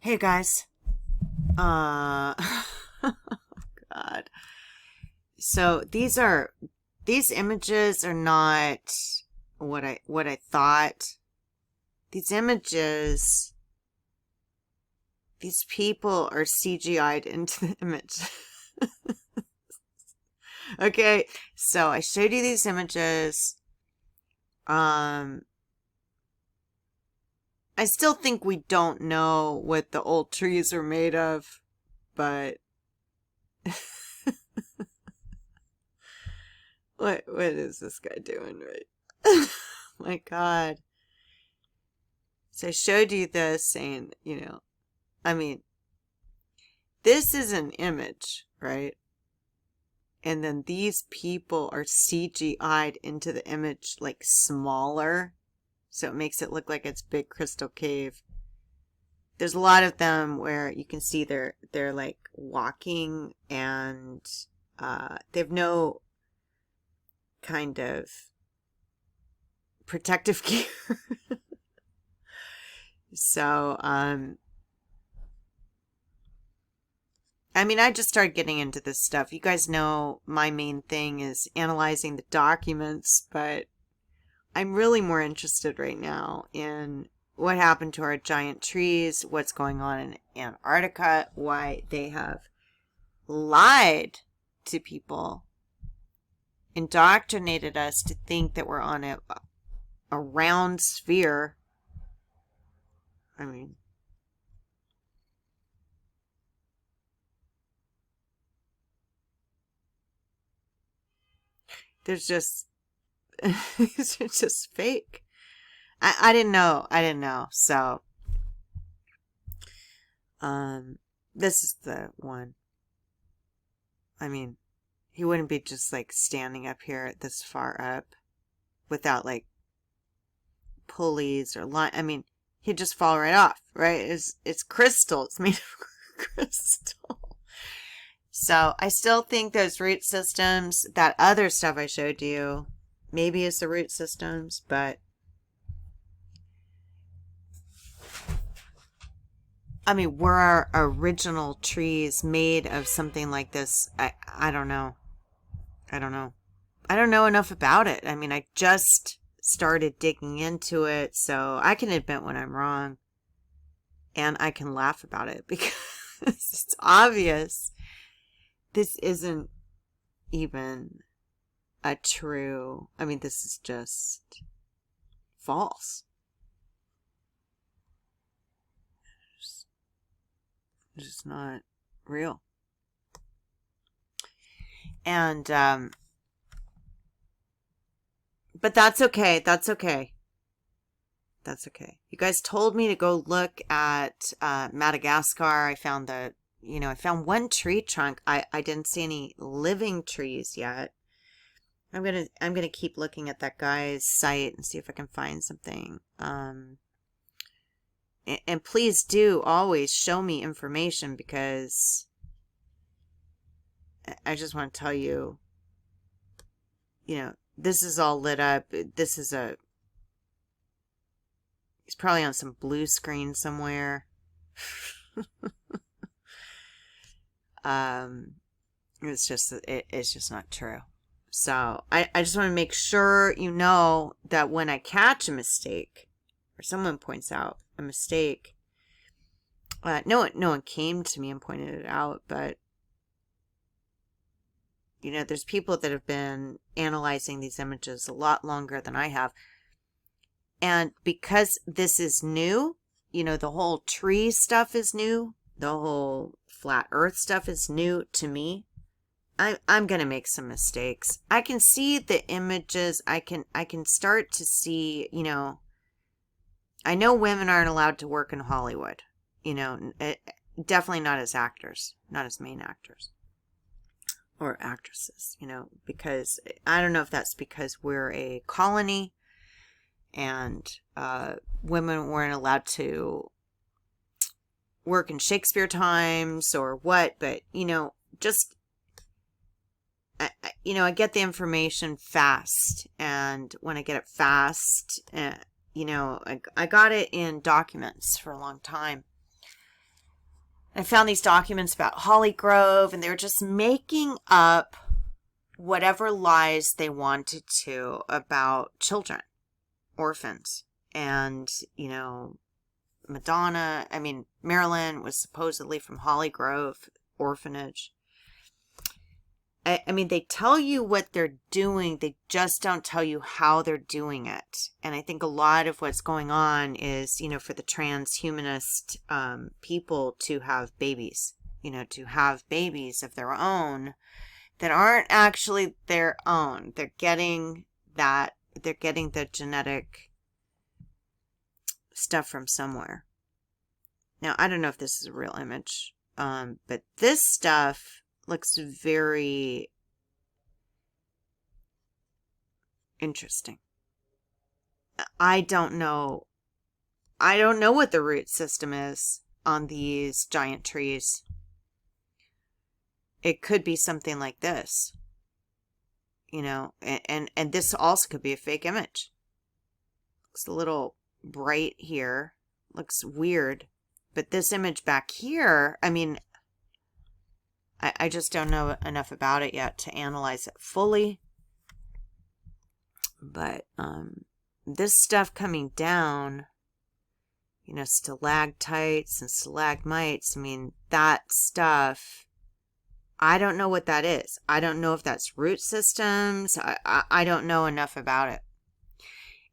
Hey guys. Uh God. So these images are not what I thought. These images, these people are CGI'd into the image. Okay, so I showed you these images. Um I still think we don't know what the old trees are made of, but what is this guy doing, right? My God. So I showed you this saying, I mean, this is an image, right? And then these people are CGI'd into the image like smaller. So it makes it look like it's Big Crystal Cave. There's a lot of them where you can see they're like walking and they have no kind of protective gear. So, I mean, I just started getting into this stuff. You guys know my main thing is analyzing the documents, but I'm really more interested right now in what happened to our giant trees, what's going on in Antarctica, why they have lied to people, indoctrinated us to think that we're on a round sphere. I mean, there's just it's just fake. I didn't know. I didn't know. So, this is the one. I mean, he wouldn't be just like standing up here this far up without like pulleys or line. I mean, he'd just fall right off, right? It's crystal. It's made of crystal. So I still think those root systems, that other stuff I showed you, maybe it's the root systems, but I mean, were our original trees made of something like this? I don't know. I don't know. I don't know enough about it. I mean, I just started digging into it, so I can admit when I'm wrong. And I can laugh about it because it's obvious this isn't even a true. I mean, this is just false. It's just not real. And but that's okay. That's okay. That's okay. You guys told me to go look at Madagascar. I found I found one tree trunk. I didn't see any living trees yet. I'm gonna keep looking at that guy's site and see if I can find something. And please do always show me information because I just want to tell you, this is all lit up. This is he's probably on some blue screen somewhere. It's just not true. So I just want to make sure you know that when I catch a mistake or someone points out a mistake, no one came to me and pointed it out, but there's people that have been analyzing these images a lot longer than I have. And because this is new, the whole tree stuff is new, the whole flat earth stuff is new to me. I'm going to make some mistakes. I can see the images. I can start to see, I know women aren't allowed to work in Hollywood, definitely not as actors, not as main actors or actresses, because I don't know if that's because we're a colony and women weren't allowed to work in Shakespeare times or what, but just I get the information fast, and when I get it fast, I got it in documents for a long time, I found these documents about Holly Grove, and they were just making up whatever lies they wanted to about children, orphans. And, Marilyn was supposedly from Holly Grove orphanage. They tell you what they're doing. They just don't tell you how they're doing it. And I think a lot of what's going on is, for the transhumanist people to have babies, to have babies of their own that aren't actually their own. They're getting the genetic stuff from somewhere. Now, I don't know if this is a real image, but this stuff looks very interesting. I don't know what the root system is on these giant trees. It could be something like this, and this also could be a fake image. Looks a little bright here. Looks weird. But this image back here, I just don't know enough about it yet to analyze it fully. But this stuff coming down, stalactites and stalagmites, that stuff, I don't know what that is. I don't know if that's root systems. I don't know enough about it.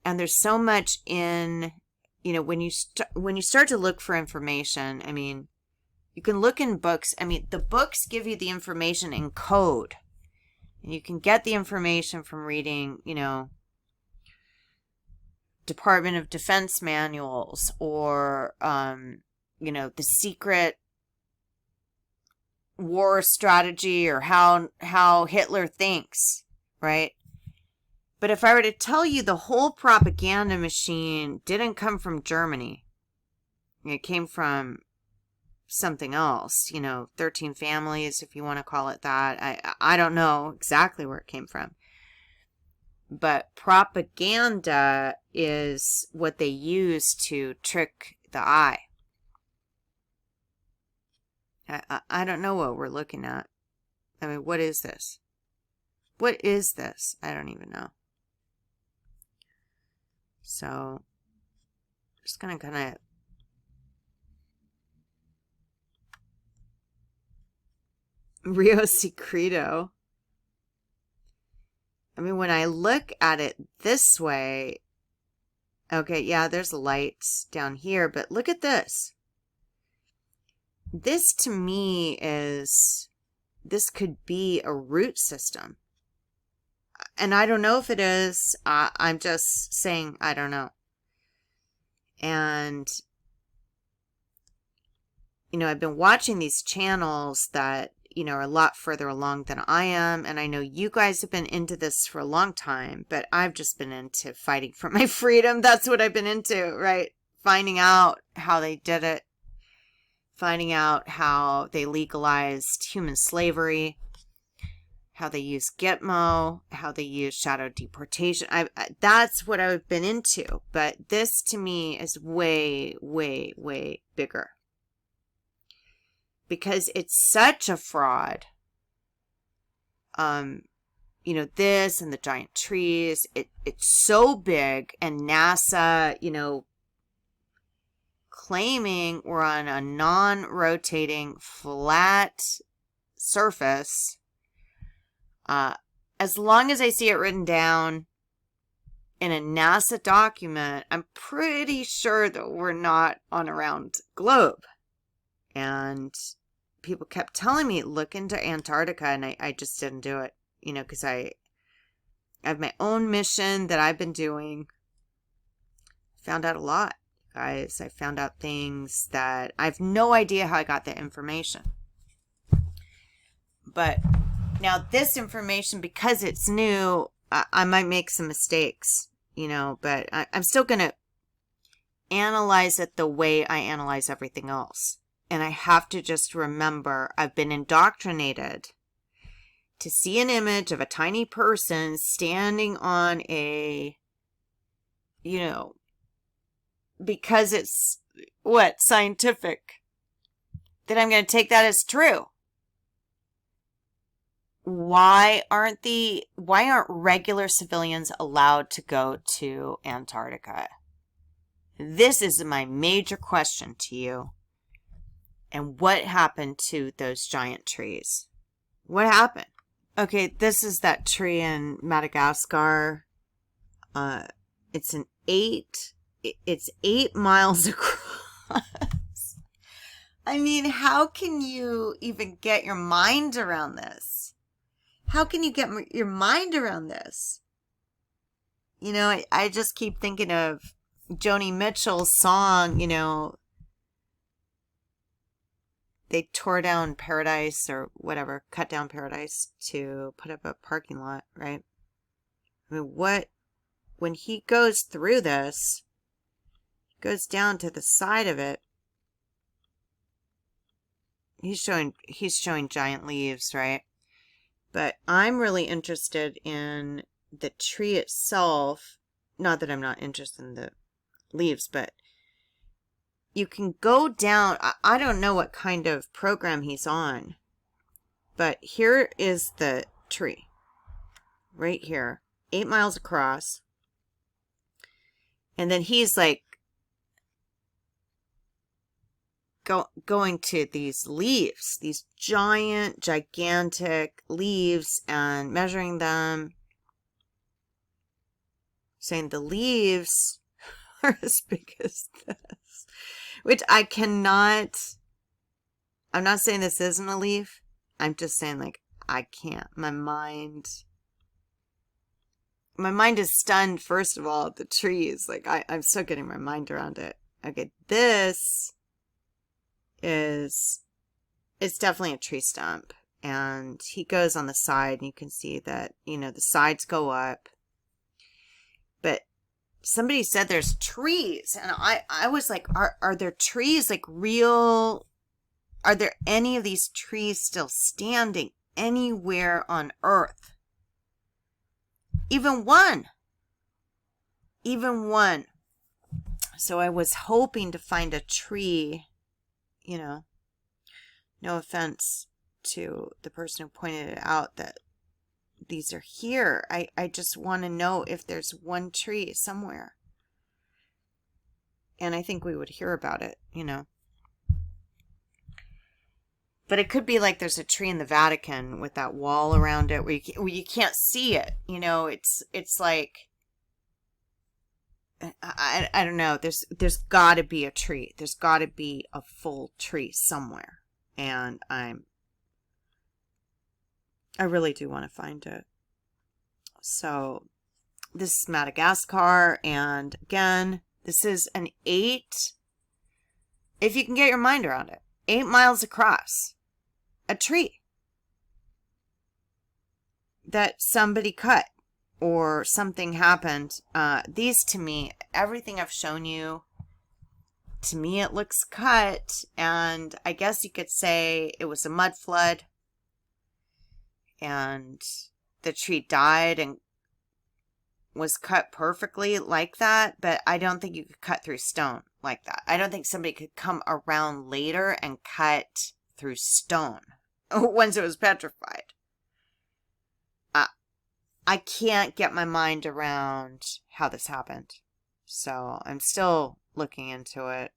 And there's so much in, when you start to look for information, you can look in books. The books give you the information in code. And you can get the information from reading, Department of Defense manuals or, the secret war strategy or how Hitler thinks, right? But if I were to tell you the whole propaganda machine didn't come from Germany, it came from something else, 13 families, if you want to call it that. I don't know exactly where it came from. But propaganda is what they use to trick the eye. I don't know what we're looking at. What is this? What is this? I don't even know. So, just going to kind of Rio Secreto. When I look at it this way, okay, yeah, there's lights down here, but look at this. This to me this could be a root system. And I don't know if it is. I'm just saying I don't know. And, I've been watching these channels that, are a lot further along than I am. And I know you guys have been into this for a long time, but I've just been into fighting for my freedom. That's what I've been into, right? Finding out how they did it. Finding out how they legalized human slavery. How they use Gitmo. How they use shadow deportation. That's what I've been into. But this to me is way, way, way bigger. Because it's such a fraud. This and the giant trees, it's so big, and NASA, claiming we're on a non-rotating flat surface. As long as I see it written down in a NASA document, I'm pretty sure that we're not on a round globe. And people kept telling me, look into Antarctica, and I just didn't do it, because I have my own mission that I've been doing. Found out a lot, guys. I found out things that I have no idea how I got that information. But now this information, because it's new, I might make some mistakes, but I'm still going to analyze it the way I analyze everything else. And I have to just remember, I've been indoctrinated to see an image of a tiny person standing on a, because it's, scientific. then I'm going to take that as true. Why aren't regular civilians allowed to go to Antarctica? This is my major question to you. And what happened to those giant trees? What happened? Okay, this is that tree in Madagascar. It's 8 miles across. I mean, how can you even get your mind around this? How can you get your mind around this? You know, I just keep thinking of Joni Mitchell's song, you know, they tore down Paradise or whatever, cut down Paradise to put up a parking lot, right? I mean, when he goes through this, goes down to the side of it, he's showing giant leaves, right? But I'm really interested in the tree itself. Not that I'm not interested in the leaves, but you can go down. I don't know what kind of program he's on, but here is the tree right here, 8 miles across. And then he's like going to these leaves, these gigantic leaves, and measuring them, saying the leaves are as big as this, which I'm not saying this isn't a leaf. I'm just saying, like, I can't. My mind is stunned, first of all, at the trees. Like, I'm still getting my mind around it. Okay, it's definitely a tree stump. And he goes on the side, and you can see that, you know, the sides go up. But somebody said there's trees, and I was like, are there trees, like, real? Are there any of these trees still standing anywhere on Earth? Even one. So I was hoping to find a tree, you know, no offense to the person who pointed it out, that these are here. I just want to know if there's one tree somewhere. And I think we would hear about it, you know. But it could be like there's a tree in the Vatican with that wall around it where you can't see it. You know, it's like, I don't know. There's got to be a tree. There's got to be a full tree somewhere. And I really do want to find it. So this is Madagascar. And again, this is an 8, if you can get your mind around it, 8 miles across. A tree that somebody cut or something happened. These, to me, everything I've shown you, to me it looks cut, and I guess you could say it was a mud flood and the tree died and was cut perfectly like that, but I don't think you could cut through stone like that. I don't think somebody could come around later and cut through stone once it was petrified. I can't get my mind around how this happened. So I'm still looking into it.